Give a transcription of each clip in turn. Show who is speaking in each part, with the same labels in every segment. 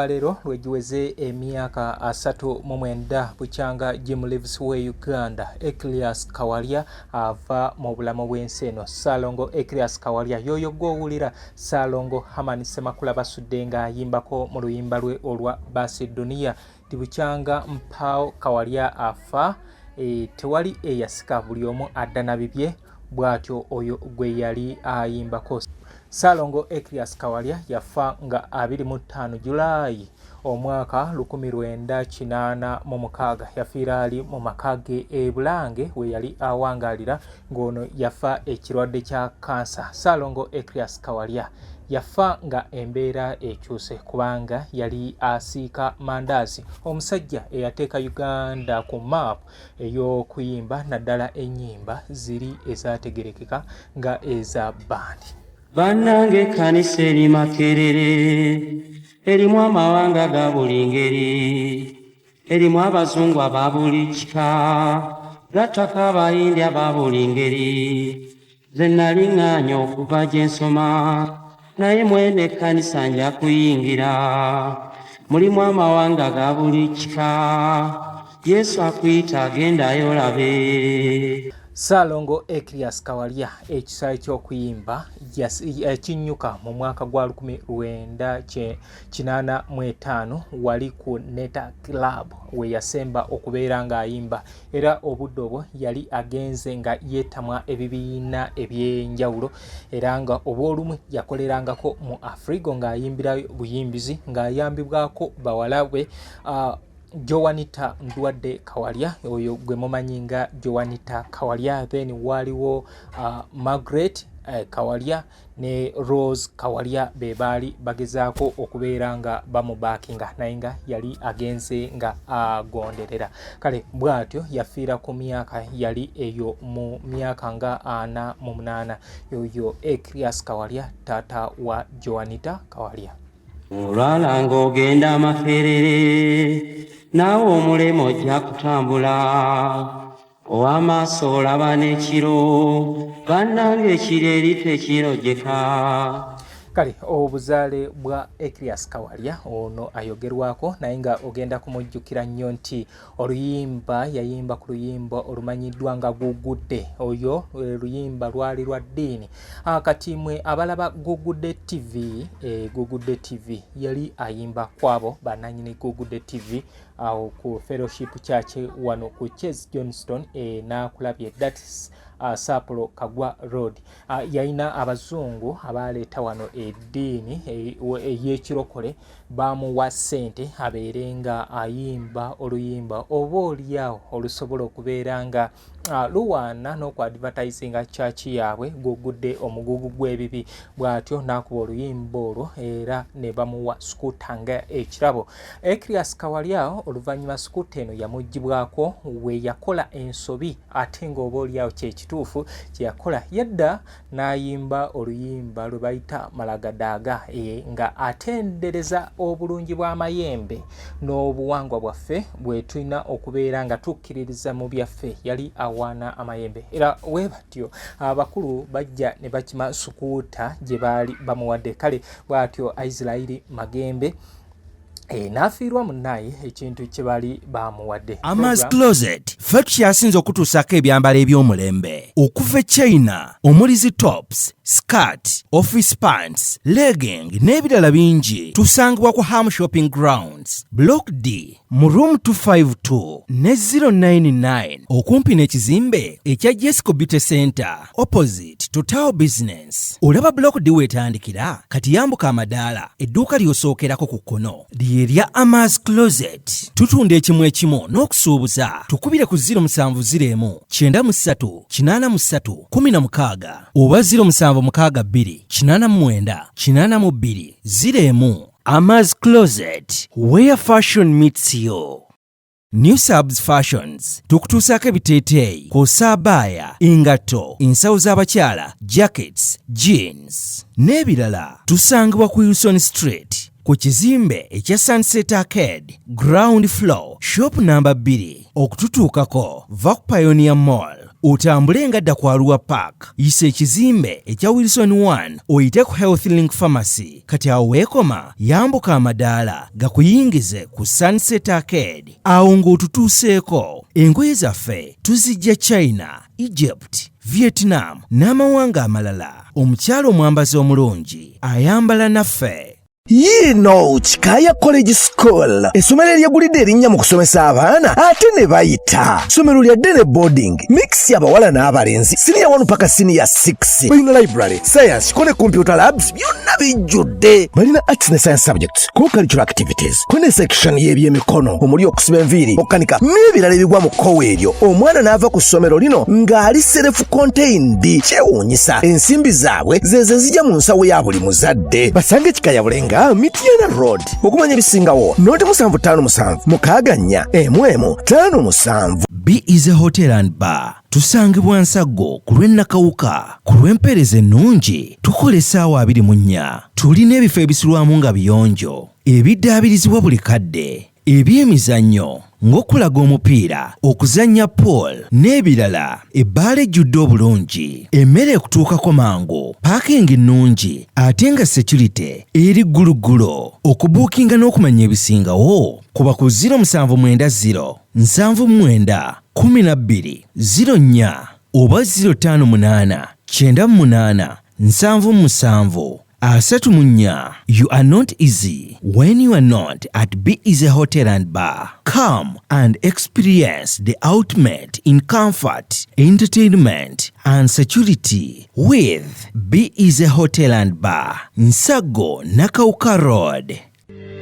Speaker 1: olwaleero lwegiweze emyaka 39 bukyanga Jim Reeves we Uganda Ecleas Kawalya ava mu bulamu bw'ensi eno. Ssaalongo Ecleas Kawalya yoyo gw'owulira Ssaalongo Hamani Ssemakula basudde ng'ayimbako mu luyimba lwe olwa Basidoniya. Tibukyanga Mpaawo Kawalya afa tewali eyasika, buli omu adda na bibye, bw'atyo oyo gwe yali ayimbako. Ssaalongo Ecleas Kawalya yafa nga 25 Julayi omwaka 1986 yafiira ali mu maka ge e Bulange we yali awangalira ng'ono yafa ekirwadde kya kansa. Ssaalongo Ecleas Kawalya yafa nga embeera ekyuse kubanga yali asiika mandaazi, omusajja eyateeka Uganda ku map ey'okuyimba naddala ennyimba ziri ezategerekeka nga eza bandi.
Speaker 2: Bannange ekkanisa eri Makerere, erimu amawanga ga buli ngeri, erimu abazungu aba buli kika, gattaka abayindi aba buli ngeri. Ze nali ŋŋaanya okuva gye nsoma, naye mwene ekkanisa nja kuyingira. Mulimu amawanga ga buli kika, Yesu akuyita agendayo olabe.
Speaker 1: Ssaalongo Ecleas Kawalya ekisa eky'okuyimba kinnyuka mu mwaka gwa 1985 wali ku Neta Club we yasemba okubeera ng'ayimba, era obudde obwo yali agenze nga yeetamwa ebibiina eby'enjawulo, era nga obw'olumu yakolerangako mu Afrigo ng'ayimbira buyimbizi ng'ayambibwako bawala be Joanita Ndwadde Kawalya, oyo gwe mumanyi nga Joanita Kawalya. Then waliwo Margaret Kawalya ne Rose Kawalya be baali bagezaako okubeera nga bamubaakinga naye nga yali agenze nga agonderera. Kale bw'atyo yafiira ku myaka yali eyo mu myaka nga 48 yoyo Ecleas Kawalya taata wa Joanita Kawalya.
Speaker 2: Olwala ng'ogenda Makerere, naawe omulemo ojja kutambula, ow'amaaso olaba n'ekiro, bannange ekiro eri tekirojjeka.
Speaker 1: Kale obuzaale bwa Ecleas Kawalya ono ayogerwako, naye nga ogenda kumujjukira nnyo nti oluyimba yayimba ku luyimba olumanyiddwa nga Gugudde. Oyo luyimba lwali lwa ddiini. Kati mwe abalaba Gugudde TV, Gugudde TV yali ayimba kwabo bannannyini Gugudde TV awo ku Fellowship Church wano ku Chase Johnston n'akulabye that's Sapulo Kagwa Road. Yayina abazungu abaleeta wano eddiini ey'ekirokole bamuwa ssente abeere nga ayimba oluyimba oba oliawo olusobola okubeera nga luwaana n'okwadvertisinga church yaabwe Gugudde omugugu gw'ebibi. Bw'atyo n'akuba oluyimba olwo era ne bamuwa skuuta nga ekirabo. Ecleas Kawalya oluvannyuma skuuta eno yamuggyibwako we yakola ensobi, ate ng'oba oliawo kyekituufu kye yakola yadda n'ayimba oluyimba lwe bayita Malagadaaga nga atendereza obulungi bw'amayembe n'obuwangwa bwaffe bwe tulina okubeera nga tukkiririza mu byaffe. Yali awaana amayembe era we batyo abakulu bajja ne bakima sukuuta gye baali bamuwadde. Kale bw'atyo Israeli Magembe n'afiirwa munnaye ekintu kye bali bamuwadde.
Speaker 3: Ama's Closet ffe tukyasinza okutuusako ebyambalo eby'omulembe okuva China omuli zi tops, skirt, office pants, legging n'ebirala bingi. Tusangibwa ku Ham Shopping Grounds Block D mu room 252 ne 099 okumpi n'ekizimbe ekya Jesco Beauty Center opposite to Tower Business. Olaba Block D wetandikira kati yambuka amadaala edduuka ly'osookerako ku kkono lyerya Ama's Closet. Tutunda ekimu ekimu n'okusuubuza. Tukubire ku 0701 93 83 16 oba 0762 89 82 01. Ama's Closet, where fashion meets you. New Subs Fashions tukutuusaako ebiteeteeyi kw'ossa abaya, engatto, ensawo z'abakyala, jackets, jeans n'ebirala. Tusangibwa ku Wilson Street ku kizimbe ekya Sunset Arcade ground floor shop number 2. Okututuukako va ku Pioneer Mall otambule ngadda ku Arua Park, yisa ekizimbe ekya Wilson 1 oyite ku Health Link Pharmacy. Kati awo weekoma yambuka amadaala gakuyingize ku Sunset Arcade. Awo ng'otutuuseeko. Engoye zaffe tuzijja China, Egypt, Vietnam n'amawanga amalala. Omukyalo omwambazi omulungi ayambala naffe.
Speaker 4: Yino Chikaya College School essomero eryegulidde erinnya mu kusomesa abaana ate ne bayita ssomero lya Dene Boarding mix y'abawala n'abalenzi senior 1 paka senior 6 balina library science ko ne computer labs byonna bijjudde balina arts ne science subjects ko cultural activities ko ne section y'ebyemikono omuli okusiba enviiri okukanika n'ebirala ebigwa mu kkowe eryo omwana n'ava ku ssomero lino ng'ali self contained kyewuunyisa ensimbi zaabwe ze zijja mu nsawo ya buli muzadde basange Chikaya Bulenga Mitiana Road okumanya ebisingawo noti 757 mukaganya emwemu 57.
Speaker 3: Be Easy Hotel and Bar tusangibwa Nsago ku lw'Ennakawuka ku lw'empeereza ennungi tukola essaawa 24. Tulina ebifo ebisulwamu nga biyonjo ebiddaabirizibwa buli kadde ebyemizannyo ng'okulaga omupiira okuzannya pool n'ebirala. Ebbaala ejjudde obulungi emmere ekutuukako mangu paakingi nnungi ate nga security eri gguluggulo. Okubuukinga n'okumanya ebisingawo kuba ku 070 79 12 04 oba 058 98 77 34. You are not easy when you are not at Be Easy Hotel and Bar. Come and experience the ultimate in comfort, entertainment and security with Be Easy Hotel and Bar, Nsago, Nakauka Road.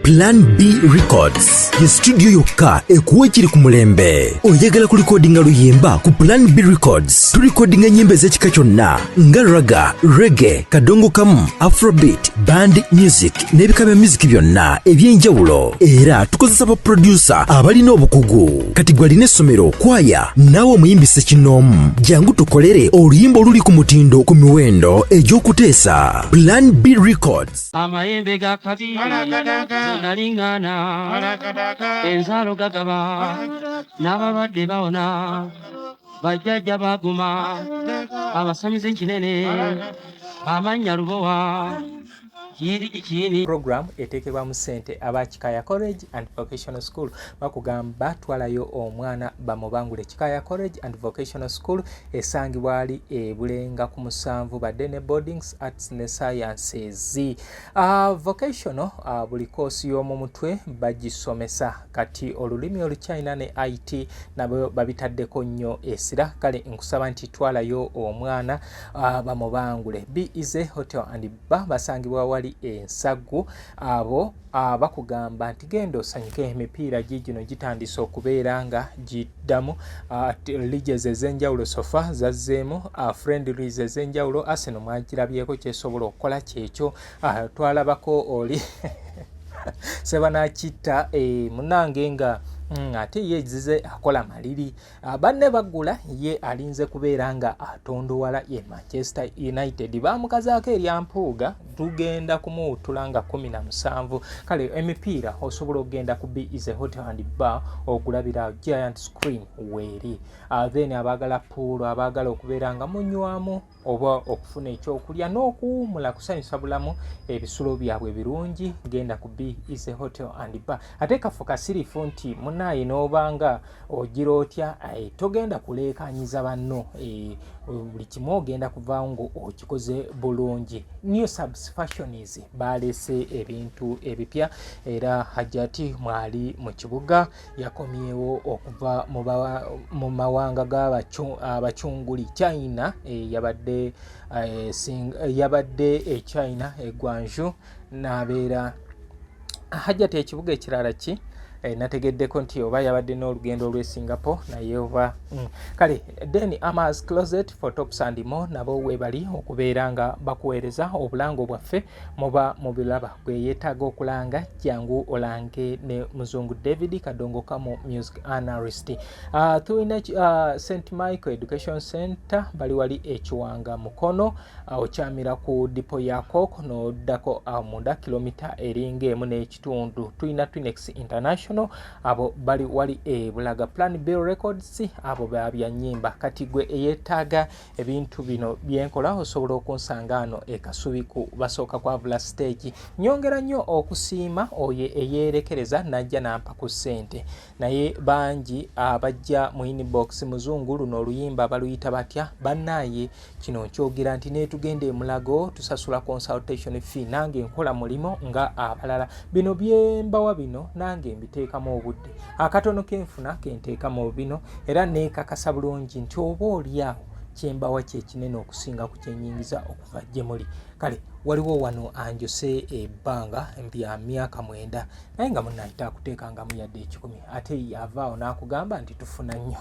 Speaker 4: Plan B Records ye studio yokka ekuwa ekiri ku mulembe. Oyagala ku recordinga luyimba ku Plan B Records. Tu recordinga nyimbe z'ekika kyonna nga raga, reggae, kadongo kamu, afrobeat, band music n'ebika bya music byonna eby'enjawulo. Era tukozesa ba producer abalina obukugu. Kati gwalina essomero kwaya naawe omuyimbise kinoomu jangu tukolere oluyimba oluli ku mutindo ku miwendo egy'okuteesa. Plan B Records.
Speaker 2: Amayembe ga kabi nalingana enzalo gagaba n'abalwadde bawona bajjajja baguma abasamize ekinene amanya lubowa.
Speaker 1: Program eteekebwa mu ssente aba Chikaya College and Vocational School bakugamba twalayo omwana bamubangule. Chikaya College and Vocational School esangibwa ali Bulenga ku 7 ba Dene Boardings Arts ne Sciences. Vocational buli course y'omu mutwe bagisomesa kati olulimi oluchina ne IT nabo babitaddeko nnyo esira. Kale nkusaba nti twalayo omwana bamubangule. Be Easy Hotel and Bar basangibwa wali Ensagu. Abo bakugamba nti genda osanyuke emipiira gino gitandise okubeera nga giddamu. Liges ez'enjawulo sofa zazzeemu, friendlies ez'enjawulo Arsenal mwagirabyeko kyesobola okukola kyekyo. Twalabako oli sebanakitta munange nga ate ye zize akola maliri. Banne bagula ye alinze kubeera nga atondowala ye Manchester United. Bamukazaako eryampuuga tugenda kumuwutula nga 17. Kale emipiira osobola okugenda ku Be Easy Hotel and Bar okulabira giant screen weeri. Then abaagala pool, abaagala okubeera nga munywamu oba okufuna ekyokulya n'okuwumula kusanyusa bulamu ebisulo byabwe birungi genda ku Be Easy Hotel and Bar. Ate kafu kasirifu nti munaye n'obanga ogira otya togenda kuleekanyiza banno. Buli kimu ogenda kuvaawo ngo okikoze bulungi. New Subs Fashions balese ebintu ebipya era Hajati mwali mu kibuga yakomyewo okuva mu mawanga g'abachunguli China. Yabadde China Guangzhou n'abeera Hajati ekibuga ekirala ki nategeddeko nti oba yabadde n'olugendo olw'e Singapore naye oba kale then Amas Closet for Tops and More nabo webali okubeera nga bakuweereza obulango bwaffe muba mubiraba gwe yeetaaga okulanga jangu olange ne Muzungu David Kadongo Kamu Music Analyst. Tulina St. Michael Education Center bali wali Ekiwanga Mukono okyamira ku dipo ya Koko n'oddako munda kilomita eringa emu n'ekitundu. Tulina Twinex International International abo bali wali bulaga Plan B Records abo babya nyimba kati gwe eyetaaga ebintu bino byenkola osobola okunsangano ekasubi ku basooka kwa vula stage nyongera nnyo okusiima oye eyerekereza najja nampa ku ssente naye bangi abajja mu inbox muzungu luno oluyimba baluyita batya bannaye kino kyogera nti netugende emulago tusasula consultation fee nange nkola mulimo nga abalala bino byembawa bino nange mbiteekamu obudde akatono kenfuna kenteekamu bino era nekakasa bulungi nti oba oliawo kyembawa kyekinene okusinga ku kyenyingiza okuva gye muli kale waliwo wano anjose ebbanga mbya myaka 9 naye nga munayita akuteekangamu yadde 10 ate yavaawo n'akugamba nti tufuna nnyo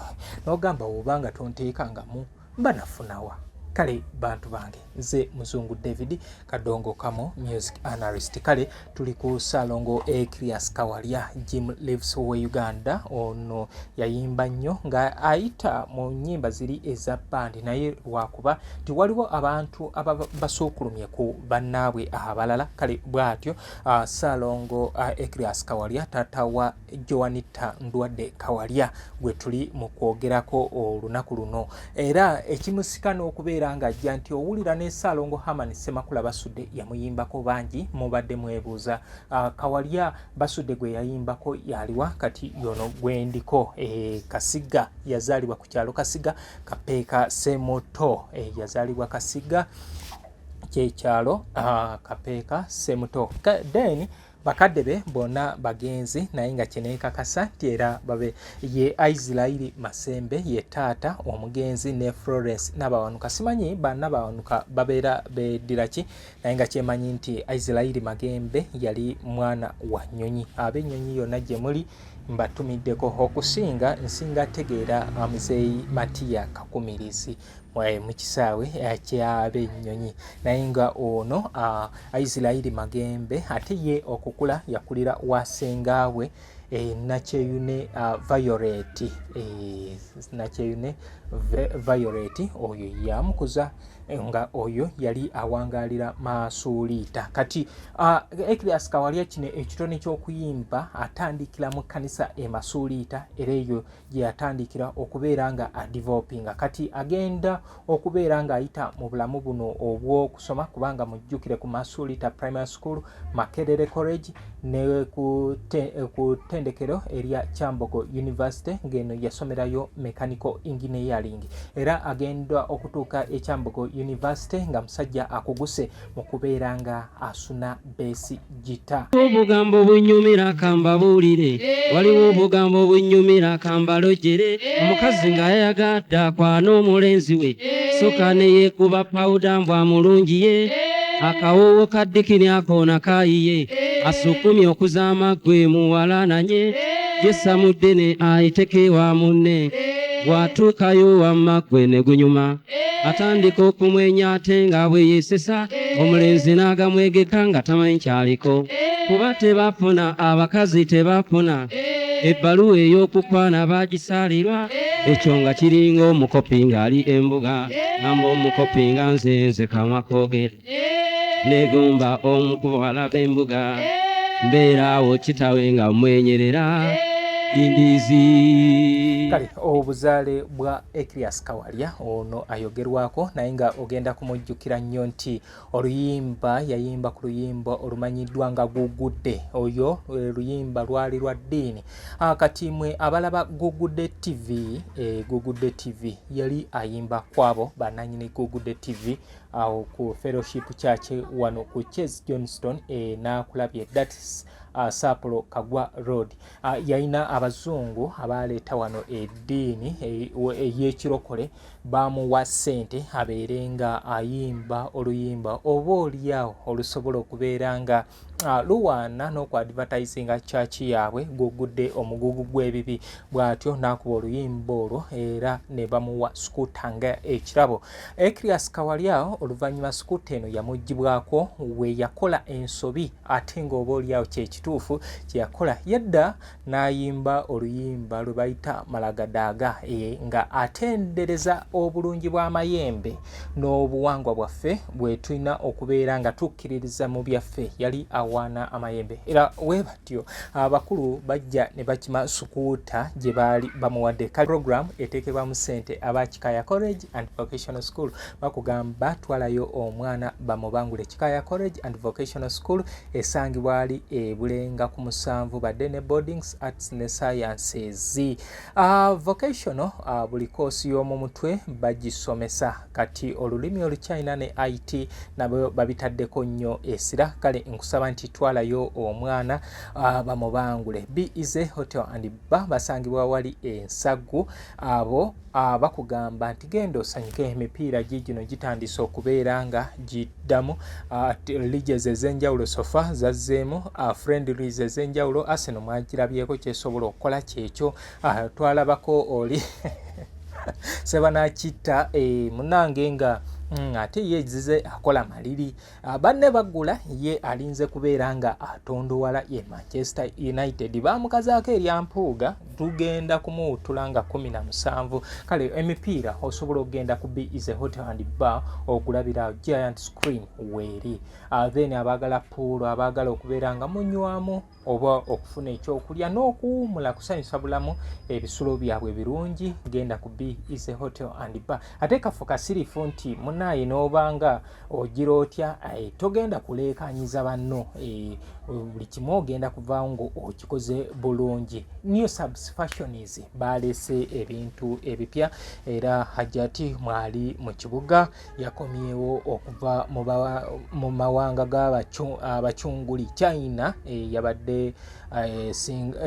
Speaker 1: n'ogamba wobanga tonteekangamu mba nafunawa kale bantu bange nze muzungu David Kadongo Kamo music analyst kale tuli ku salongo Ekrias Kawalya Jim Lives we Uganda ono yayimba nnyo nga ayita mu nyimba ziri eza band naye lwakuba ti waliwo abantu abasookulumye ku bannaabwe abalala kale bwatyo salongo Ekrias Kawalya tata wa Joanita Ndwadde Kawalya gwe tuli mu kwogerako olunaku luno era ekimusika n'okubeera nga ajja nti owulira ne Salongo Hamani Semakula Basudde yamuyimbako bangi mubadde mwebuuza Kawalya Basudde gwe yayimbako yaliwa kati yono gwendiko Kasiga yazaalibwa ku kyalo Kasiga Kapeeka Semoto yazaalibwa Kasiga kyekyalo Kapeeka Semoto then bakadde be bonna bagenzi naye nga kyenekakasa nti era babe ye Israeli Masembe ye taata omugenzi ne Florence n'abawanuka simanyi banna bawanuka babeera bediraki naye nga kyemanyi nti Israeli Magembe yali mwana wa Nnyonyi ab'Ennyonyi yonna gye muli mbatumiddeko okusinga nsinga tegeera Muzeeyi Matiya Kakumirizi mu kisaawe ky'ab'Ennyonyi naye nga ono Israeli Magembe ate ye okukula yakulira wasengaawe Nakyeyune Violet oyo yamukuza nga oyo yali awangalira Masuulita kati Ekrias Kawalya kino ekitone ky'okuyimba atandikira mu kanisa Masuulita era eyo gye yatandikira okubeera nga adevelopinga kati agenda okubeera nga ayita mu bulamu buno obw'okusoma kubanga mujjukire ku Masuulita Primary School Makerere College ne ku tendekero erya Kyambogo University ngeno yasomerayo mechanical engineering era agenda okutuuka Kyambogo University nga musajja akuguse mu kubeera nga asuna besi gita
Speaker 2: obugambo bunyumira kambabulire waliwo obugambo bunyumira kambalojere omukazi nga yayagadda kwana omulenzi we soka ne yekuba pawuda mbwa mulungi ye akawoowo kaddikini akoona kayiye asukumye okuzaama gwe muwala nanye yessa muddene ayiteke wa munne bwatuukayo wamma gwe ne gunyuma atandika okumwenya ate nga bwe yeesesa omulenzi n'agamwegeka nga tamanyi kyaliko kuba tebafuna abakazi tebafuna ebbaluwa ey'okukwana bagisaalirwa ekyo nga kiringa omukopi ng'ali embuga ngamba omukopi nga nze kamwa koogere negumba omukuwala b'embuga mbeeraawo kitawe nga mwenyerera indizi
Speaker 1: kale obuzaale bwa Ekrias Kawalya ono ayogerwako naye nga ogenda kumujjukira nnyo nti oluyimba yayimba ku luyimba olumanyiddwa nga Gugudde oyo luyimba lwali lwa ddiini kati mwe abalaba Gugudde TV Gugudde TV yali ayimba kwabo bananyini Gugudde TV awo ku Fellowship Church wano ku Chase Johnston nakulabye that's Sapulo Kagwa Road yaina abazungu abaleeta wano eddiini ey'ekirokole bamuwa ssente abeerenga ayimba oluyimba oba oliawo olusobola okubeera nga luwaana n'okwadvertisinga church yaabwe Gugudde omugugu gw'ebibi bw'atyo n'akuba oluyimba olwo era ne bamuwa skuuta nga ekirabo Ekrias Kawalya oluvannyuma skuuta eno yamuggyibwako we yakola ensobi ate ng'oba oliawo kyekituufu kye yakola yadda n'ayimba oluyimba lwe bayita Malagadaaga nga atendereza obulungi bw'amayembe n'obuwangwa bwaffe bwe tulina okubeera nga tukkiririza mu byaffe yali yawaana amayembe era webatyo abakulu bajja ne bakima sukuuta gye baali bamuwadde program eteekebwa mu ssente aba Kikaya College and Vocational School bakugamba twalayo omwana bamubangule. Kikaya College and Vocational School esangibwa ali Bulenga ku 7 badde ne boardings, arts ne sciences. Vocational buli course y'omu mutwe bagisomesa kati olulimi oluchina ne IT nabo babitaddeko nnyo esira. Kale nkusaba nti twalayo omwana bamubangule. Bize Hotel and Bar basangibwa wali Ensagu. Abo bakugamba nti genda osanyuke emipiira gino gitandise okubeera nga giddamu. Liges ez'enjawulo sofa zazzeemu, friendlies ez'enjawulo Arsenal mwagirabyeko kyesobola okukola kyekyo. Twalabako oli Sebanakita munange nga ate ye zize akola maliri. Banne bagula ye alinze kubeera nga atondowala ye Manchester United. Bamukazaako eryampuuga tugenda kumuwutula nga 17. Kale emipiira osobola okugenda ku Bize Hotel and Bar okulabira giant screen weeri. Then abaagala pool, abaagala okubeera nga munywamu oba okufuna ekyokulya n'okuwumula kusanyusa bulamu ebisulo byabwe birungi genda ku Bize Hotel and Bar. Ate kafu kasirifu nti munaye n'obanga ogira otya togenda kuleekanyiza banno buli kimu ogenda kuvaawo ngo okikoze bulungi. New Subs Fashions balese ebintu ebipya era Hajati mwali mu kibuga yakomyewo okuva mu mawanga g'abachunguli China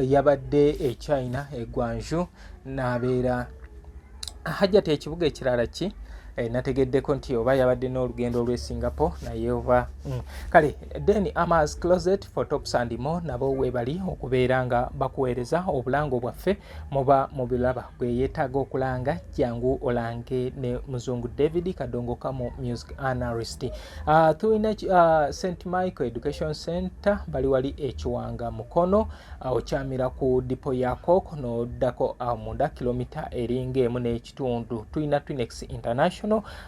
Speaker 1: yabadde China Guangzhou n'abeera Hajati ekibuga ekirala ki nategeddeko nti oba yabadde n'olugendo olw'e Singapore naye oba kale then Amas Closet for Tops and More nabo webali okubeera nga bakuweereza obulango bwaffe muba mubiraba bwe yeetaaga okulanga jangu olange ne Muzungu David Kadongo Kamo Music Analyst. Tulina St. Michael Education Center bali wali Ekiwanga Mukono okyamira ku dipo ya Koko n'oddako munda kilomita eringa emu n'ekitundu. Tulina Twinex International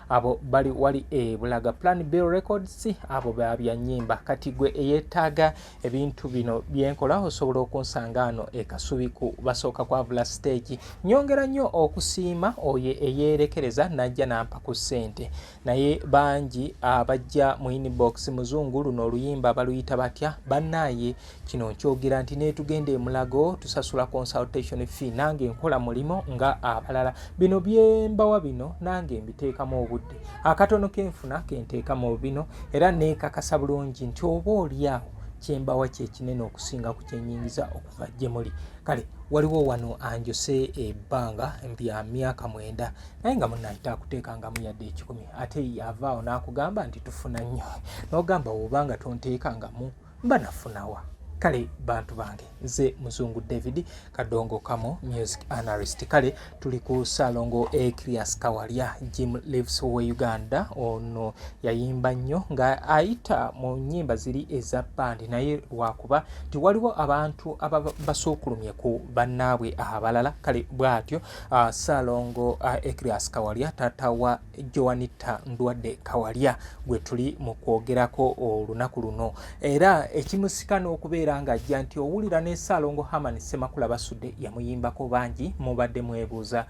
Speaker 1: abo bali wali Bulaga Plan B Records abo babya nyimba kati gwe eyetaaga ebintu bino byenkola osobola okunsanga ano Kasubi ku basooka kwa Vula Stage. Nyongera nnyo okusiima oye eyerekereza najja nampa ku ssente naye bangi abajja mu inbox Muzungu luno oluyimba baluyita batya bannaye kino kyogera nti netugende emulago tusasula consultation fee nange nkola mulimo nga abalala bino byembawa bino nange mbiteekamu obudde akatono kenfuna kenteekamu bino era neekakasa bulungi nti oba oliawo kyembawa kyekinene okusinga ku kyenyingiza okuva gye muli. Kale waliwo wano anjose ebbanga mbya myaka 9 naye nga munayita akuteekangamu yadde 10 ate yavaawo n'akugamba nti tufuna nnyo n'ogamba obanga tonteekangamu mba nafunawa. Kale bantu bange nze Muzungu David Kadongo Kamo Music Analyst. Kale tuli ku Salongo Ekrias Kawalya Jim Lives we Uganda ono yayimba nnyo nga ayita mu nyimba ziri eza bandi naye wakuba ti waliwo abantu abasookulumye ku bannaabwe abalala. Kale bwatyo Salongo Ekrias Kawalya tata wa Joanita Ndwadde Kawalya gwe tuli mu kwogerako olunaku luno era ekimusika n'okubeera nga ajja nti owulira ne Salongo Hamani Semakula Basudde yamuyimbako bangi mubadde mwebuuza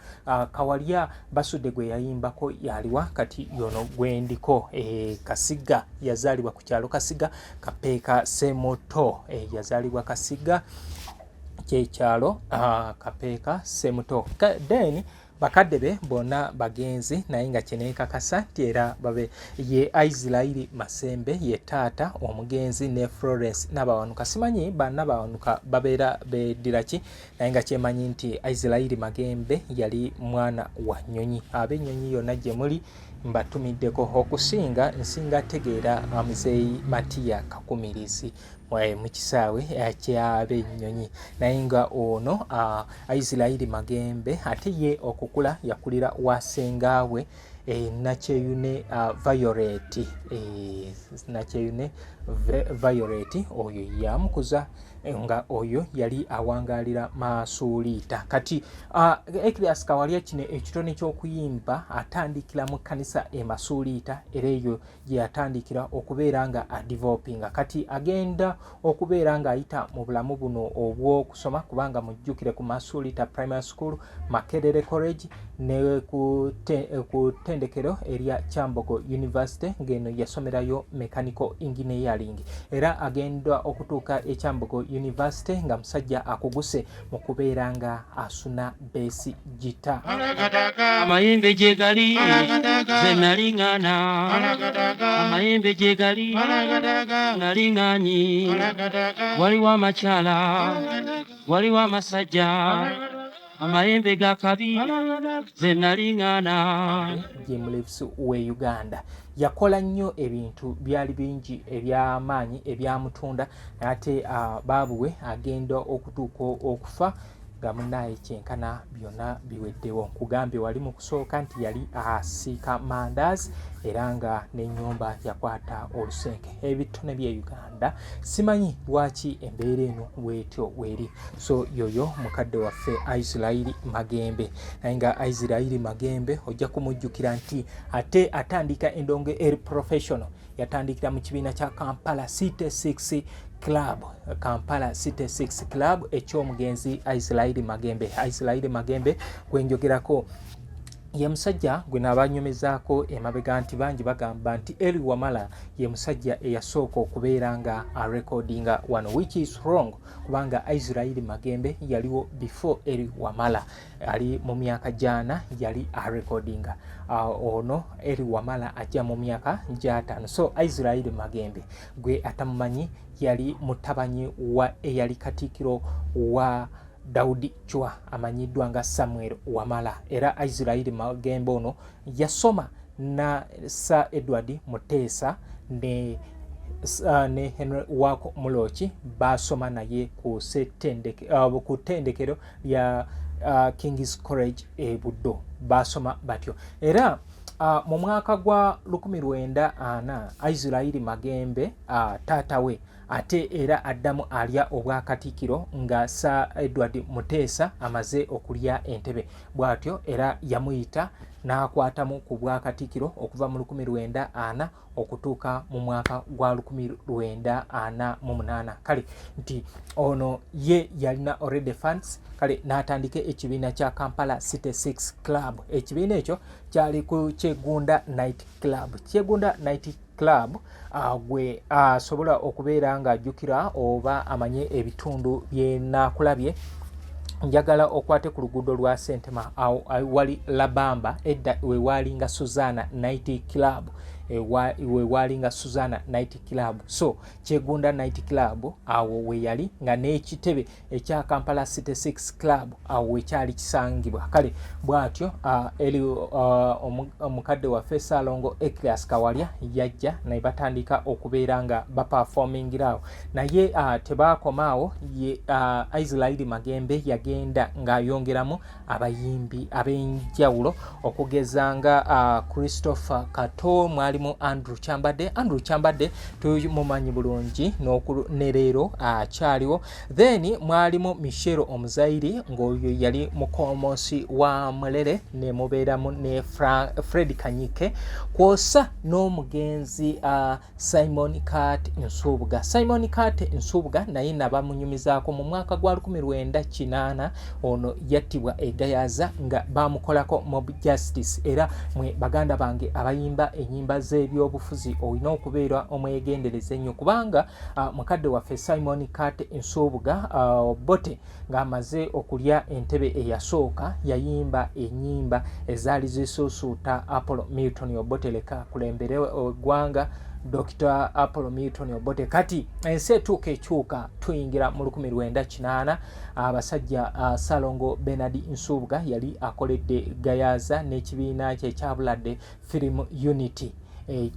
Speaker 1: Kawalya Basudde gwe yayimbako yaliwa kati yono gwendiko Kasiga yazaalibwa ku kyalo Kasiga Kapeeka Semuto yazaalibwa Kasiga kyekyalo Kapeeka Semuto. Then bakadde be bonna bagenzi naye nga kyeneekakasa nti era babe ye Israeli Masembe ye taata omugenzi ne Florence Nabawanuka. Simanyi bannabawanuka babeera beddira ki naye nga kyemanyi nti Israeli Magembe yali mwana wa nnyonyi. Ab'ennyonyi yonna gye muli mbatumiddeko okusinga nsinga tegeera Muzeeyi Matiya Kakumirizi mu kisaawe ky'ab'ennyonyi naye nga ono Israeli Magembe ate ye okukula yakulira wasengaawe Nakyeyune Violet Nakyeyune Violet oyo yamukuza nga oyo yali awangalira Masuulita. Kati Ecleas Kawalya kino ekitone ky'okuyimba atandikira mu kanisa e Masuulita era eyo gye yatandikira okubeera nga adevelopinga. Kati agenda okubeera nga ayita mu bulamu buno obw'okusoma kubanga mujjukire ku Masuulita Primary School, Makerere College ne ku ttendekero erya Kyambogo University ng'eno yasomerayo mechanical engineering era agenda okutuuka e Kyambogo University nga musajja akuguse mu kubeera nga asuna bass guitar.
Speaker 2: Amayembe gye gali ze nalingana, amayembe gye gali nalinganyi, waliwo amakyala waliwo amasajja, amayembe ga kabi ze nalingana.
Speaker 1: Jim Leaves we Uganda yakola nnyo ebintu byali bingi eby'amaanyi ebyamutunda ate baabuwe agenda okutuuka okufa nga munnaye kyenkana byonna biweddewo. Nkugambye wali mu kusooka nti yali asiika mandaazi era nga n'ennyumba yakwata olusenke. Ebitone by'e Uganda simanyi lwaki embeera eno bwetyo weri. So yoyo mukadde waffe Israel Magembe. Naye nga Israel Magembe ojja kumujjukira nti ate atandika endongo eri professional yatandikira mu kibiina kya Kampala City 6 Club, Kampala City 6 Club ekyomugenzi Israel Magembe. Israel Magembe gwenjogerako ye musajja gwe nabanyumizaako emabega nti bangi bagamba nti Eli Wamala ye musajja eyasooka okubeera nga recordinga wano, which is wrong kubanga Israel Magembe yaliwo before Eli Wamala. Ali mu myaka jana yali recordinga ono Eli Wamala ajja mu myaka jatano. So Israel Magembe gwe atamumanyi yali mutabanyi wa eyali katikiro wa Daudi Chwa amanyiddwa nga Samuel Wamala era Israel Magembe ono yasoma na Sir Edward Muteesa ne Henry Wako Mulochi basoma naye ku ttendekero lya King's College e Buddo basoma batyo era mu mwaka gwa 1940 Israel Magembe taatawe ate era addamu alya obwakatikiro nga Sir Edward Muteesa amaze okulya entebe bwatyo era yamuyita n'akwatamu ku bwakatikiro okuva mu 1940 okutuuka mu mwaka gwa 1948. Kale nti ono ye yalina already funds kale n'atandika ekibiina kya Kampala City 6 Club. Ekibiina ekyo kyali ku Kyegunda Night Club. Kyegunda Night Club gwe asobola okubeera nga ajjukira oba amanye ebitundu bye naakulabye. Njagala okwate ku luguudo lwa Sentema wali Labamba edda we walinga Suzana Night Club we walinga Suzana Night Club. So Kyegunda Night Club awo we yali nga n'ekitebe ekya Kampala City 6 Club awo we kyali kisangibwa. Kale bwatyo eli omukadde wa Salongo Ecleas Kawalya yajja naye batandika okubeera nga baperformingirawo naye tebaakomaawo ye Israel Magembe yagenda ng'ayongeramu abayimbi ab'enjawulo okugeza nga Christopher Kato, mwalimu Andrew Kyambadde tumumanyi bulungi ne leero akyaliwo. Then mwalimu Michelle Omuzairi ng'oyo yali mukomosi wa Mulere ne mubeeramu ne Fred Kanyike kwosa n'omugenzi Simon Kat Nsubuga. Simon Kat Nsubuga naye nabamunyumizaako mu mwaka gwa 1980 ono yattibwa egayaza nga bamukolako mob justice era mwe baganda bange abayimba enyimba z'ebyobufuzi olina okubeera omwegendereza ennyo kubanga mukadde waffe Simon Kat Nsubuga bote ng'amaze okulya entebe eyasooka yayimba ennyimba ezaali zisuusuuta Apollo Milton Obote leka kulembere eggwanga Dr. Apollo Milton Obote. Kati ensi ekyuka tuyingira mu 1980 abasajja Salongo Bernard Nsubuga yali akoledde gayaza n'ekibiina kye ekyabuladde Film Unity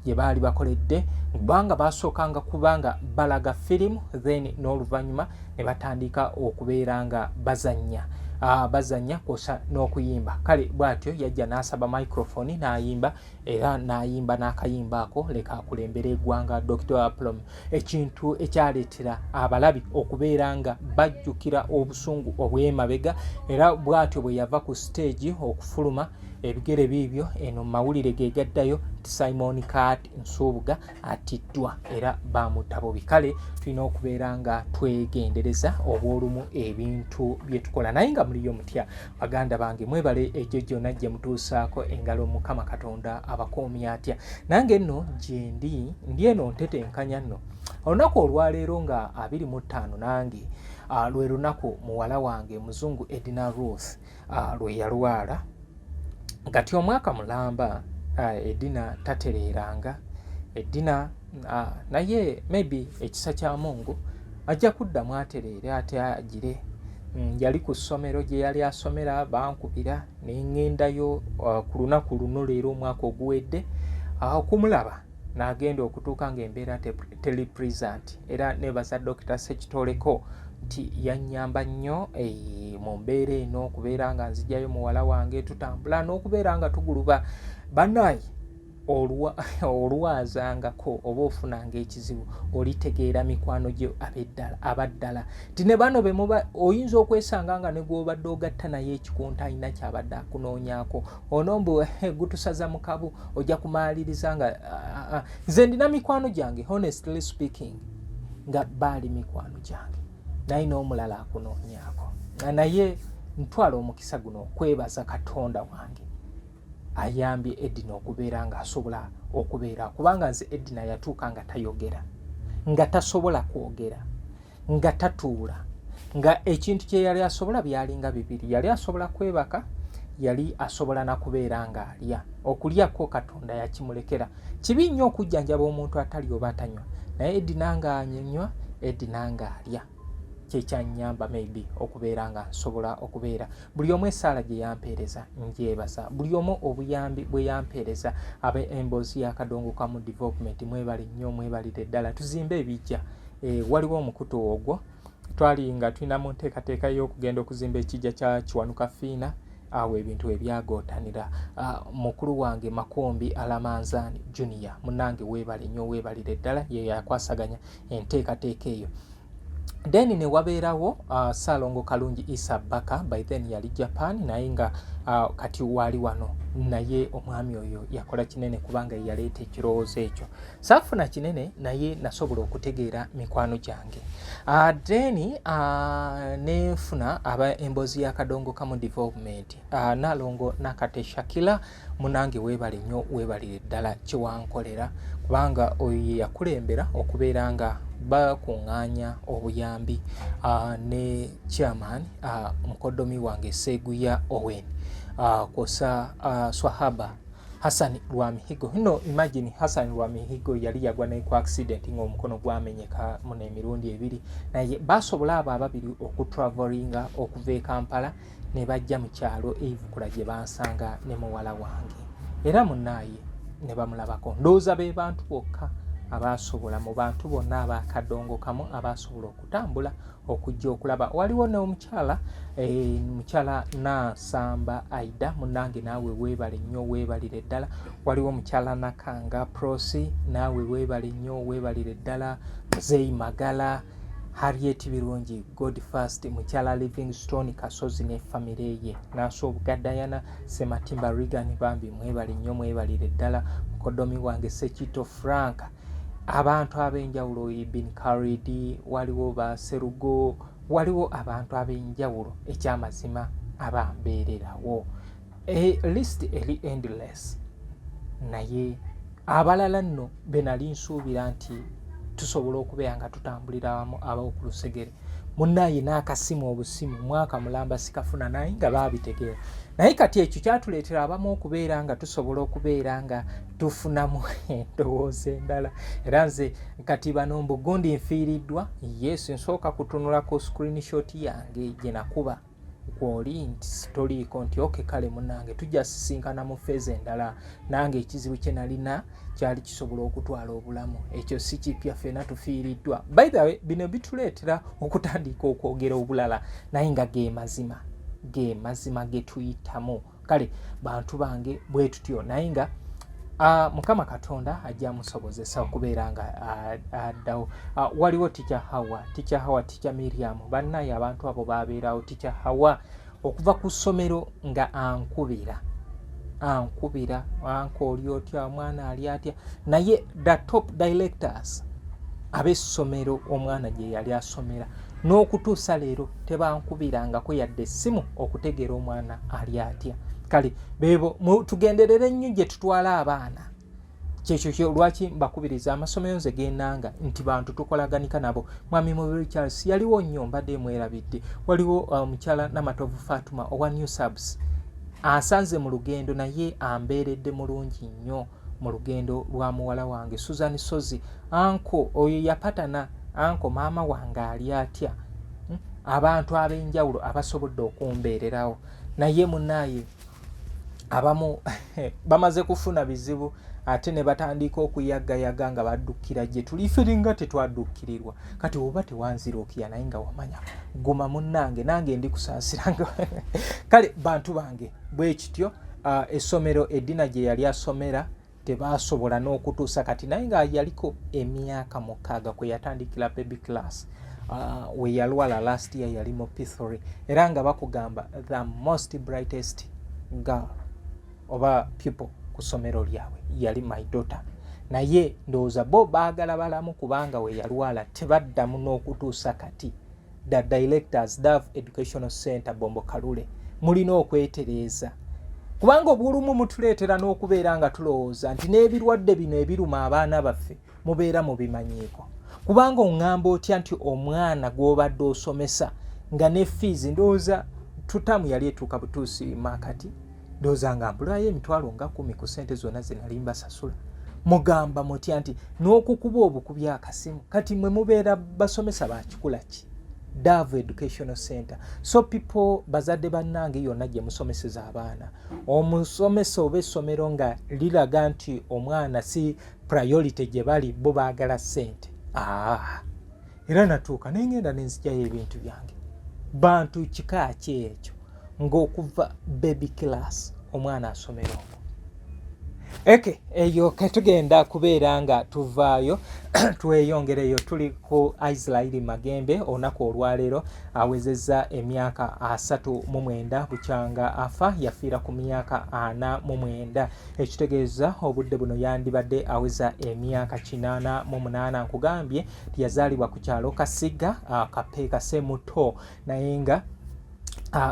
Speaker 1: gye baali bakoledde kubanga basookanga kubanga balaga film then n'oluvannyuma ne batandika okubeera nga bazannya bazanya kosa n'okuyimba. Kale bw'atyo yajja n'asaba microphone n'ayimba era n'ayimba n'akayimba ako leka akulembera eggwanga Dr. Aplom, ekintu ekyaleetera abalabi okubeera nga bajjukira obusungu obw'emabega era bw'atyo bwe yava ku stage okufuluma ebigere biibyo eno mawulire gegaddayo nti Simon Kat Nsubuga atiddwa era bamutta bubi. Kale tulina okubeera nga twegendereza obwolumu ebintu bye tukola naye nga muliyo mutya baganda bange mwebale egyo gyonna gye mutuusaako engalo Mukama Katonda abakuumi atya. Nange nno gye ndi eno ntetenkanya nno olunaku olwaleero nga 25 nange lwe lunaku muwala wange muzungu Edna Ruth lwe yalwala. Kati omwaka mulamba Edina tatereeranga. Edina naye maybe ekisa kya Mungu ajja kuddamu atereere ate agire. Yali ku ssomero gye yali asomera bankubira ne ŋŋendayo ku lunaku luno leero omwaka oguwedde okumulaba n'agenda okutuuka ng'embeera teri present era nebaza Dr. Sekitoleko nti yannyamba nnyo mu mbeera eno okubeera nga nzijjayo muwala wange tutambula n'okubeera nga tuguluba bannaye olwazangako oba ofunanga ekizibu olitegeera mikwano gye abaddala nti ne bano be muba oyinza okwesanga nga ne gw'obadde ogatta naye ekikunta alina kyabadde akunoonyaako onombu gutusaza mu kabu ojja kumaaliriza nga nze ndina mikwano gyange honestly speaking nga baali mikwano gyange naye n'omulala akunoonyaako naye ntwala omukisa guno okwebaza Katonda wange ayambye Edina okubeera nga asobola okubeera kubanga nze Edina yatuuka nga tayogera nga tasobola kwogera nga tatuula nga ekintu kye yali asobola byalinga bibiri. Yali asobola kwebaka, yali asobola na kubeera nga alya. Okulyako Katonda yakimulekera. Kibi nnyo okujjanjaba omuntu atali oba atanywa naye Edina nga anywa, Edina nga alya. Kyekyannyamba maybe okubeera nga nsobola okubeera. Buli omu essaala gye yampeereza njebasa. Buli omu obuyambi bwe yampeereza abe emboozi ya Kadongo Kamu Development mwebali nnyo mwebalire ddala. Tuzimbe ebijja. Waliwo omukutu ogwo twali nga tulina mu nteekateeka y'okugenda okuzimba ekijja kya Kiwanuka Fiina awo ebintu ebyagootanira. Mukulu wange Makombi Alamanzani Junior munnange weebale nnyo weebalire ddala ye yakwasaganya enteekateeka eyo. Then ne wabeerawo Salongo Kalungi Isa Baka by then yali Japan naye nga kati wali wano naye omwami oyo yakola kinene kubanga yaleeta ekirowoozo ekyo. Saafuna kinene naye nasobola okutegeera mikwano gyange. Then nefuna aba emboozi ya Kadongo Kamu Development Nalongo Nakate Shakila munange weebale nnyo weebalire ddala kiwankolera kubanga oyo yakulembera okubeera nga bakuŋŋaanya obuyambi ne chairman mukodomi wange Seguya Owen kosa Swahaba Hassan Lwamihigo. Imagine Hassan Lwamihigo yali yagwa naye ku accident ng'omukono gwamenyeka muna emirundi ebiri naye basobola abo ababiri okutravelinga okuva e Kampala ne bajja mu kyalo evukula gye bansanga ne muwala wange era munnaye ne bamulabako. Ndowooza be bantu bokka abasobola mu bantu bonna abakadongo kamu abasobola okutambula okujja okulaba. Waliwo n'omukyala mukyala Nasamba Aida munnange naawe weebale nnyo weebalire ddala. Waliwo mukyala Nakanga Prosi naawe weebale nnyo weebalire ddala. Muzeyi Magala Harriet Birungi God First mukyala Livingstone Kasozi ne famire ye Nasobuga Diana Sematimba Regan bambi mwebale nnyo mwebalire ddala. Mukodomi wange Sekito Frank abantu ab'enjawulo Ibn Karidi waliwo ba Serugo waliwo abantu ab'enjawulo ekyamazima abambeererawo. List eri endless naye abalala nno benali nsuubira nti tusobola okubeera nga tutambulira wamu ab'oku lusegere munnaye n'akasimu obusimu mwaka mulamba sikafuna naye nga baabitegeera naye kati ekyo kyatuleetera abamu okubeera nga tusobola okubeera nga tufunamu endowooza endala era nze kati bano mbugundi nfiiriddwa yesu nsooka kutunula ku screenshot yange gye nakuba kwoli nti toliiko nti oke kale munnange tujja sisinkana mu feeza endala nange ekizibu kye nalina kyali kisobola okutwala obulamu ekyo si kipya ffenna tufiiriddwa. By the way bino bituleetera okutandika okwogera obulala naye nga ge mazima ge mazima ge tuyitamu. Kale bantu bange bwe tutyo naye nga Mukama Katonda ajja musobozesa okubeera nga addawo. Waliwo Teacher Hawa, Teacher Miriam, bannaye abantu abo babeerawo. Teacher Hawa okuva ku ssomero nga ankubira anko oli otya, omwana ali atya, naye the top directors ab'essomero omwana gye yali asomera n'okutuusa leero tebankubirangako yadde essimu okutegeera omwana ali atya. Kale bebo tugenderere nnyo gye tutwala abaana. Kyekyo lwaki mbakubiriza amasomero nze gennanga nti bantu tukolaganika nabo. Mwami Mubiri Charles yaliwo nnyo mbadde mwerabidde. Waliwo omukyala Namatovu Fatuma owa New Subs asanze mu lugendo naye ambeeredde mulungi nnyo mu lugendo lwa muwala wange Susan Sozi. Anko oyo yapatana, anko maama wange ali atya. Abantu ab'enjawulo abasobodde okumbeererawo naye munaaye abamu bamaze kufuna bizibu ate ne batandika okuyagayaga nga baddukira gye tuli feringa tetwaddukirirwa. Kati oba tewanzirookya naye nga wamanya guma munnange nange ndi kusaasiranga. Kale bantu bange bwe kityo essomero eddina gye yali asomera tebasobola n'okutuusa kati naye nga yaliko emyaka 6 kwe yatandikira baby class. We yalwala last year yali mu P3 era nga bakugamba the most brightest girl oba people ku ssomero lyabwe yali my daughter. Naye ndowooza bo baagala balamu kubanga we yalwala tebaddamu n'okutuusa kati. The directors Dove Educational Center Bombo Kalule mulina okwetereeza kubanga obulumu mutuleetera n'okubeera nga tulowooza nti n'ebirwadde bino ebiruma abaana baffe mubeera mubimanyiiko. Kubanga oŋŋamba otya nti omwana gw'obadde osomesa nga ne fees ndowooza tutamu yali etuuka butuusi makati ndowooza nga mpulayo emitwalo nga 10 ku ssente zonna ze nali mbasasula. Mugamba mutya nti n'okukuba obukubi akasimu kati mwe mubeera basomesa bakikula ki? Dove Educational Center. So people bazadde bannange yonna gye musomeseza abaana omusomesa oba essomero nga liraga nti omwana si priority gye bali bo baagala ssente. Era natuuka nengenda nenzigyayo ebintu byange. Bantu kika ki ekyo ng'okuva baby class omwana asomera omwo. Eyo ketugenda kubeera nga tuvaayo tweyongereyo. Tuli ku Israeli Magembe olunaku olwaleero awezezza emyaka 39 bukyanga afa yafiira ku myaka 49. Ekitegeeza obudde buno yandibadde aweza emyaka 88. Nkugambye yazaalibwa ku kyalo Kasiga Kapeeka Semuto naye nga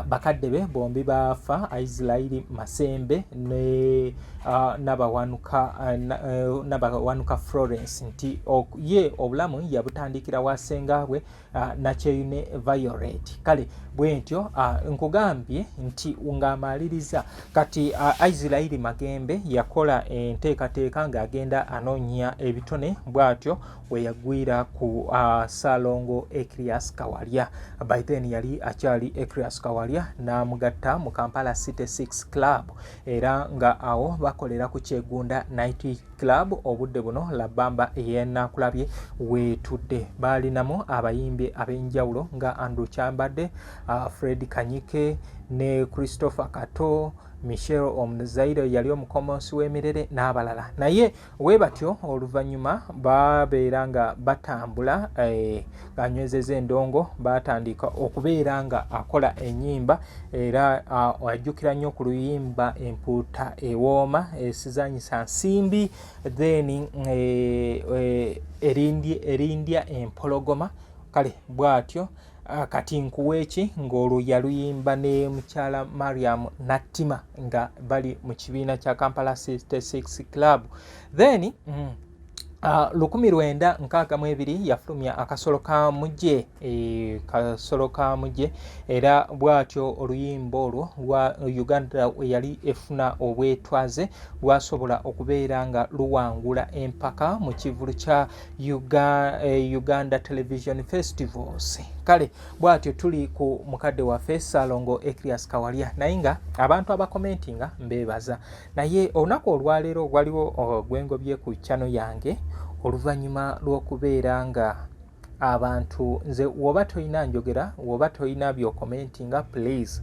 Speaker 1: bakadde be bombi baafa. Israeli Masembe ne Nabawanuka Florence nti ye obulamu yabutandikira wasenga bwe Nakyeyune Violet. Kale bwe ntyo nkugambye nti ng'amaliriza kati Israeli Magembe yakola enteekateeka ng'agenda anoonya ebitone bw'atyo we yagwira ku Salongo Ekrias Kawalya. By then yali akyali Ekrias Kawalya n'amugatta mu Kampala City 6 Club era nga awo bakolera ku Kyegunda Night Club. Obudde buno Labamba yennakulabye weetudde. Baalinamu abayimbi ab'enjawulo nga Andrew Kyambadde, Fred Kanyike ne Christopher Kato, Michelle Omuzaire yali omukomonsi w'emirere n'abalala. Naye webatyo oluvannyuma babeera nga batambula ganywezeza endongo batandika okubeera nga akola ennyimba era ajjukira nnyo ku luyimba Empuuta Ewooma esizanyisa nsimbi then erindya empologoma. Kale bw'atyo kati nkuweeki ng'olwo yaluyimba ne mukyala Mariam Nattima nga bali mu kibiina kya Kampala City 6 Club. Then 1962 yafulumya akasolo ka mujje era bw'atyo oluyimba olwo lwa Uganda yali efuna obwetwaze lwasobola okubeera nga luwangula empaka mu kivulu kya Uganda Television Festivals. Kale bw'atyo tuli ku mukadde waffe Salongo Ekrias Kawalya naye nga abantu abakomentinga mbeebaza. Naye olunaku olwaleero waliwo gwengobye ku channel yange oluvannyuma lw'okubeera nga abantu nze woba toyina njogera woba toyina by'okomentinga please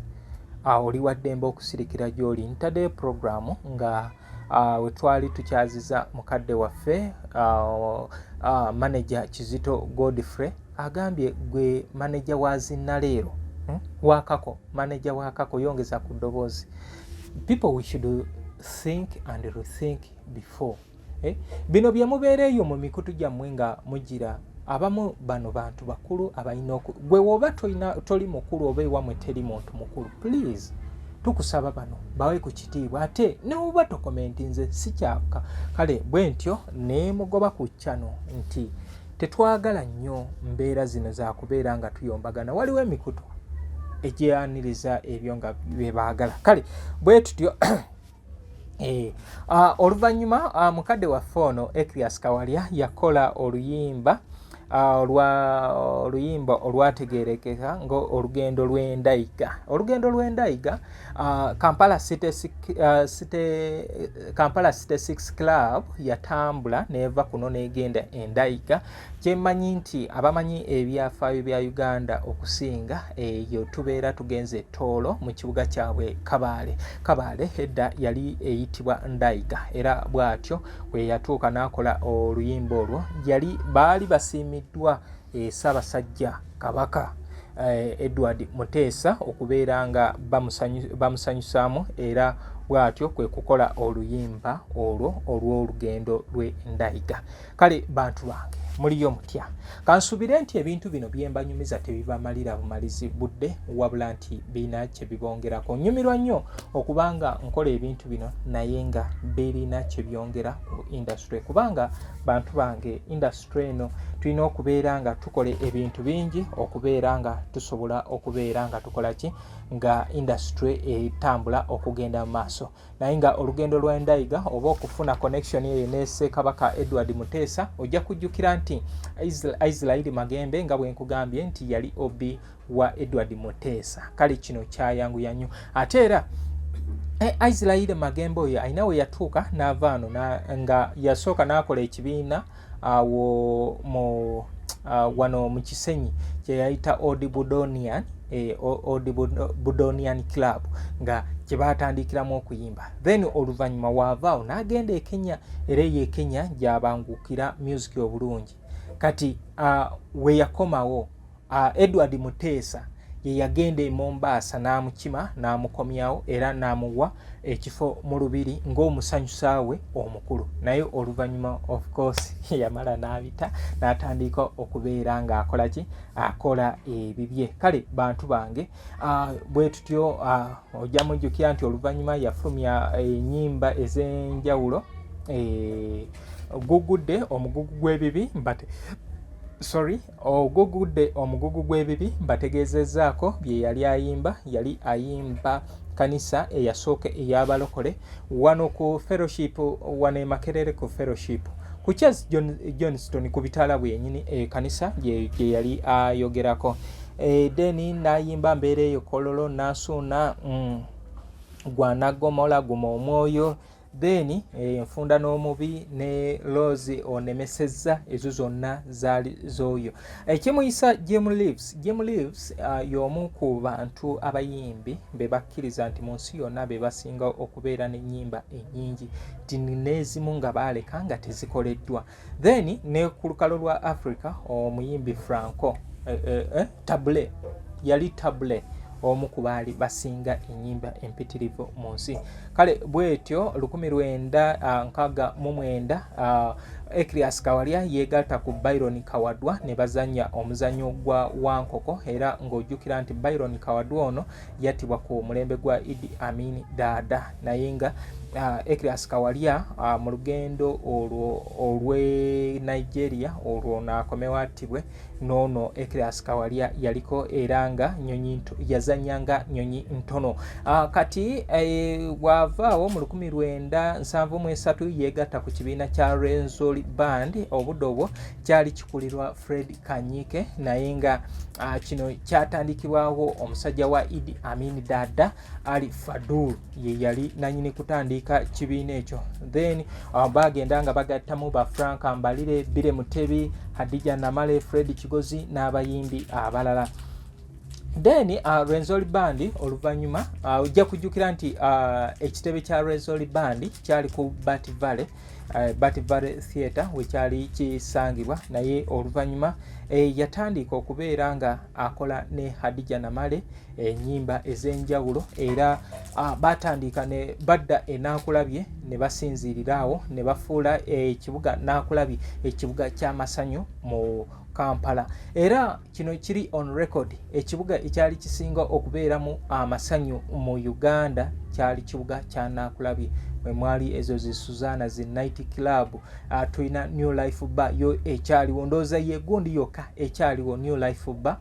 Speaker 1: oli waddembe okusirikira gy'oli. Ntaddeyo programu nga we twali tukyaziza mukadde waffe manager Kizito Godfrey agambye gwe manager wa Zinaleero wakako manager wakako yongeza ku ddoboozi. People we should think and rethink before. Bino bye mubeereeyo mu mikutu gyammwe nga mugira abamu bano bantu bakulu abalina gwe woba toli mukulu oba ewamwe teri muntu mukulu, please tukusaba bano bawe ku kitiibwa ate ne oba tokomenti nze sikyaka kale bwe ntyo ne mugoba ku channel nti tetwagala nnyo mbeera zino za kubeera nga tuyombagana. Waliwo emikutu egyaniriza ebyo nga bye baagala. Kale bwe tutyo oluvannyuma mukadde waffe ono Ecrias Kawalya yakola oluyimba olwategeerekeka nga olugendo lw'endayiga. Olugendo lw'endayiga Kampala City 6 Club yatambula neva kuno negenda endayiga. Kyemmanyi nti abamanyi ebyafaayo bya Uganda okusinga eyo tubeera tugenze Toolo mu kibuga kyabwe Kabaale edda yali eyitibwa Ndayiga era bw'atyo bwe yatuuka n'akola oluyimba olwo baali basiimiddwa Ssaabasajja Kabaka Edward Muteesa okubeera nga bamusanyusaamu era bw'atyo kwe kukola oluyimba olwo olw'olugendo lw'endayiga. Kale bantu bange muliyo mutya, kansubire nti ebintu bino byembanyumiza tebibamalira bumalizi budde wabula nti bina kye bibongerako. Nyumirwa nnyo okubanga nkola ebintu bino naye nga birina kye byongera ku industry kubanga bantu bange industry eno tulina okubeera nga tukola ebintu bingi okubeera nga tusobola okubeera nga tukola ki nga industry etambula okugenda mu maaso. Naye nga olugendo lw'endayiga oba okufuna connection eyo ne Ssekabaka Edward Muteesa ojja kujjukira nti Israel Magembe nga bwe nkugambye nti yali obi wa Edward Muteesa. Kale kino kyayanguya nnyo ate era Israel Magembe oyo ayina we yatuuka n'avaano nga yasooka n'akola ekibiina wano mu Kisenyi kye yayita Old Budonian Club nga kye baatandikiramu okuyimba. Then oluvannyuma waavaawo n'agenda e Kenya era ye Kenya gy'abangukira music obulungi. Kati we yakomawo Edward Muteesa ye yagenda e Mombasa n'amukima n'amukomyawo era n'amuwa ekifo mu lubiri ng'omusanyusaawe omukulu. Naye oluvannyuma of course yamala n'abita n'atandika okubeera ng'akola ki akola ebibye. Kale bantu bange bwe tutyo ojja mujjukira nti oluvannyuma yafulumya ennyimba ez'enjawulo ogugudde omugugu gw'ebibi ogugudde omugugu gw'ebibi mbategeezezzaako bye yali ayimba kanisa eyasooka ey'abalokole wano ku fellowship wano e Makerere ku fellowship ku Charles Johnston ku bitala bwenyini kanisa gye yali ayogerako. Deni n'ayimba mbeera eyo kololo n'asuuna gwanagomola guma omwoyo. Then enfunda n'omubi ne Rose onemesezza ezo zonna zaali z'oyo. Ekimuyisa Jim Reeves y'omu ku bantu abayimbi be bakkiriza nti mu nsi yonna be basinga okubeera n'ennyimba ennyingi n'ezimu nga baaleka nga tezikoleddwa. Then ne ku lukalu lwa Africa omuyimbi Franco Tabule yali Tabule omu ku baali basinga ennyimba empitirivu mu nsi. Kale bwetyo 1969 Ecrias Kawalya yeegatta ku Byron Kawadwa ne bazanya omuzannyo gwa Wankoko era ng'ojjukira nti Byron Kawadwa ono yattibwa ku mulembe gwa Idi Amin Dada. Naye nga Ecrias Kawalya mu lugendo olw'e Nigeria olwo n'akomewo attibwe n'ono Ecrias Kawalya yaliko era nga yazanyanga nyonyi ntono. Kati bw'avaawo mu 1973 yeegatta ku kibiina kya Renzori Band. Obudde obwo kyali kikulirwa Fred Kanyike naye nga kino kyatandikibwawo omusajja wa Idi Amin Dada Ali Fadul ye yali nanyini kutandika kibiina ekyo. Then bagenda nga bagattamu ba Frank Mbalire, Bire Mutebi, Hadija Namale, Fred Kigozi n'abayimbi abalala. Then Renzori Band oluvanyuma ojja kujjukira nti ekitebe kya Renzori Band kyali ku Bat Valley Theatre wekyali kisangibwa naye oluvanyuma yatandika okubeera nga akola ne Hadija Namale ennyimba ez'enjawulo era batandika ne badda enaakulabye ne basinziirirawo ne bafuula ekibuga naakulabye ekibuga ky'amasanyu mu Kampala era kino kiri on record ekibuga ekyali kisinga okubeeramu amasanyu mu Uganda kyali kibuga kya naakulabye mwali ezo zi Suzana zi Night Club tuyina New Life Bar yo ekyaliwo ndooza ye gundi yokka ekyaliwo New Life Bar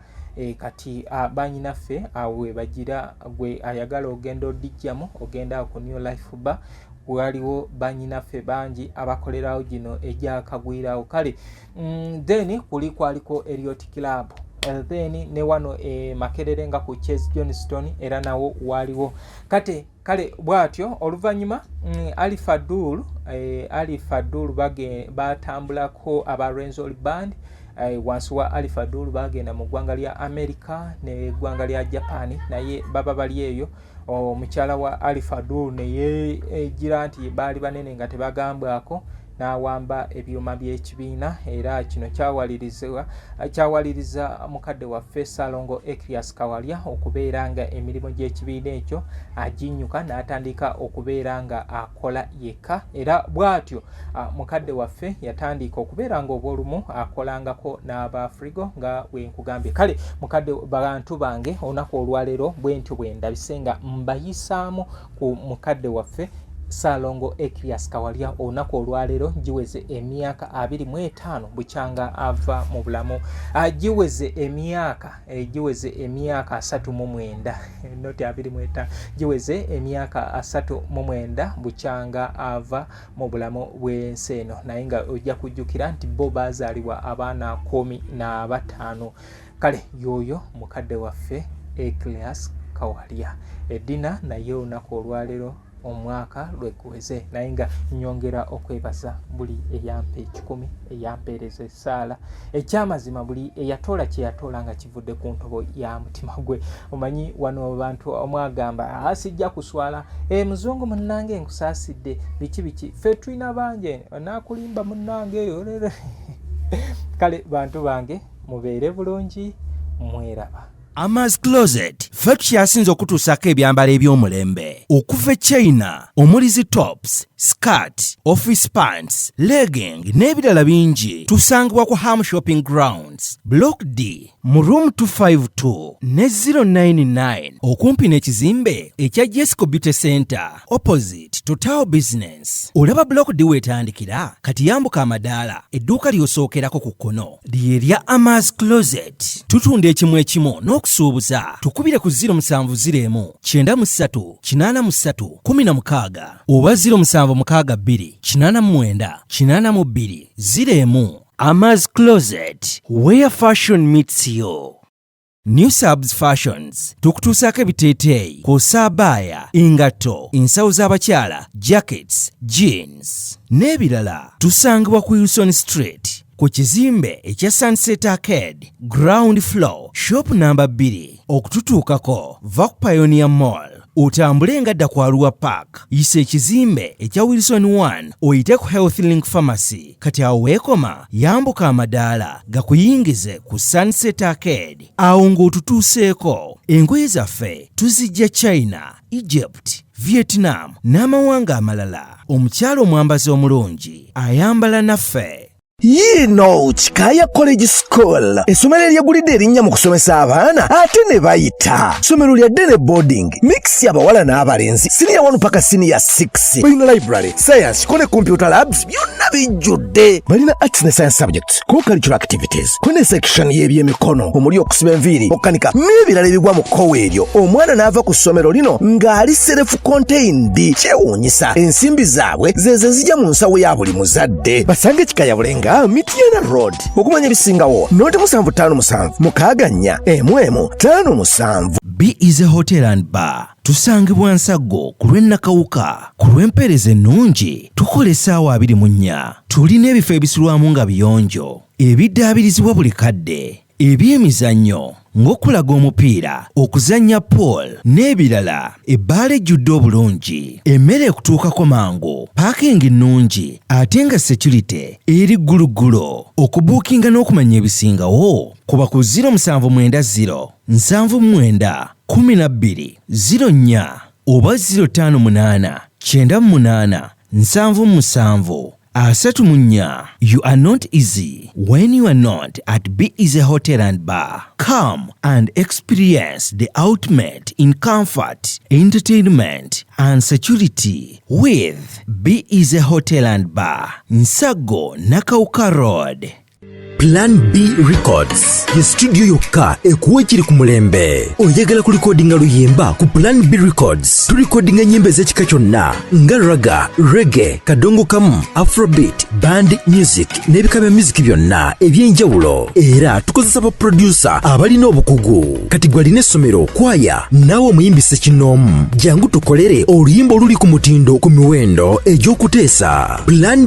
Speaker 1: kati banyinaffe awe bagira gwe ayagala ogenda odijjamu ogenda ku New Life Bar waliwo banyinaffe bangi abakolerawo gino ejakagwirawo kale then kwaliko Elliot Club then ne wano Makerere nga ku Chase Johnston era nawo waliwo kale bwatyo oluvanyuma Ali Fadul batambulako aba Renzori Band wansi wa Ali Fadul bagenda mu ggwanga lya America ne ggwanga lya Japan naye baba bali eyo omukyala wa Ali Fadul naye gira nti baali banene nga tebagambwako n'awamba ebyuma by'ekibiina era kino kyawaliriza mukadde waffe Salongo Ecrias Kawalya okubeera nga emirimu gy'ekibiina ekyo aginnyuka n'atandika okubeera nga akola yekka era bw'atyo mukadde waffe yatandika okubeera nga obwolumu akolangako n'Abafrigo nga wenkugambye kale mukadde bantu bange olunaku olwaleero bwentyo bwendabise nga mbayisaamu ku mukadde waffe Salongo Ecrias Kawalya olunaku olwaleero giweze emyaka 25 bukyanga ava mu bulamu giweze emyaka 39 not 25 giweze emyaka 39 bukyanga ava mu bulamu bw'ensi eno naye nga ojja kujjukira nti bo baazaalibwa abaana 15 kale yoyo mukadde waffe Ecrias Kawalya edina naye olunaku olwaleero omwaka lwekuweze naye nga nyongera okwebaza buli eyampa 10 eyampeereza essaala ekyamazima buli eyatoola kyeyatoola nga kivudde ku ntobo ya mutima gwe omanyi wano abantu omwagamba asijja kuswala muzungu munnange nkusaasidde biki ffe tulina bange naakulimba munnange eyo kale bantu bange mubeere bulungi mweraba
Speaker 3: Ama's Closet ffe tukyasinza okutuusako ebyambalo eby'omulembe okuva e China omuli zi tops, skirt, office pants, legging n'ebirala bingi tusangibwa ku Ham Shopping Grounds Block D mu room 252 ne 099 okumpi n'ekizimbe ekya Jesco Beauty Center opposite Total Business. Olaba Block D wetandikira kati yambuka amadaala edduuka ly'osookerako ku kkono ly'erya Ama's Closet. Tutunda ekimu ekimu n'okusuubuza tukubire ku 070 93 83 16 oba 0762 89 82 01. Ama's Closet, where fashion meets you. New Subs Fashions tukutuusako ebiteeteeyi kw'ossa abaya, engatto, ensawo z'abakyala, jackets, jeans n'ebirala. Tusangibwa ku Wilson Street ku kizimbe ekya Sunset Arcade ground floor shop number 2. Okututuukako va ku Pioneer Mall otambule ngadda ku Arua Park yisa ekizimbe ekya Wilson 1 oyite ku Health Link Pharmacy kati awo weekoma yambuka amadaala gakuyingize ku Sunset Arcade awo ng'otutuuseeko. Engoye zaffe tuzijja China, Egypt, Vietnam n'amawanga amalala. Omukyala omwambazi omulungi ayambala naffe.
Speaker 4: Yino Chikaya College School essomero eryegulidde erinnya mu kusomesa abaana ate ne bayita ssomero lya Dene Boarding mix y'abawala n'abalenzi senior 1 paka senior 6 balina library science ko ne computer labs byonna bijjudde balina arts ne science subjects co-curricular activities ko ne section y'ebyemikono omuli okusiba enviiri okukanika n'ebirala ebigwa mu kkowe eryo omwana n'ava ku ssomero lino ng'ali self contained kyewuunyisa ensimbi zaabwe ze zijja mu nsawo ya buli muzadde basange Chikaya Bulenga Mitiana Road okumanya ebisingawo noti 757 mukaganya emwemu 57.
Speaker 3: B is a hotel and bar. Tusangibwa Nsago ku lw'Ennakawuka ku lw'empeereza ennungi tukola essaawa 24. Tulina ebifo ebisulwamu nga biyonjo ebiddaabirizibwa buli kadde ebyemizannyo ng'okulaga omupiira, okuzannya pool n'ebirala. Ebbaala ejjudde obulungi, emmere ekutuukako mangu, paakingi nnungi ate nga security eri gguluggulo. Okubuukinga n'okumanya ebisingawo kuba ku 0790 79 12 04 oba 058 98 77 34. You are not easy when you are not at Be Easy Hotel and Bar. Come and experience the ultimate in comfort, entertainment and security with Be Easy Hotel and Bar, Nsago, Nakauka Road.
Speaker 4: Plan B Records ye studio yokka ekuwa ekiri ku mulembe. Oyagala ku recordinga luyimba ku Plan B Records. Tu recordinga nyimbe z'ekika kyonna nga raga, reggae, kadongo kamu, afrobeat, band music n'ebika bya music byonna eby'enjawulo. Era tukozesa ba producer abalina obukugu. Kati gwalina essomero, kwaya, naawe omuyimbise kinoomu. Jangu tukolere oluyimba oluli ku mutindo ku miwendo egy'okuteesa. Plan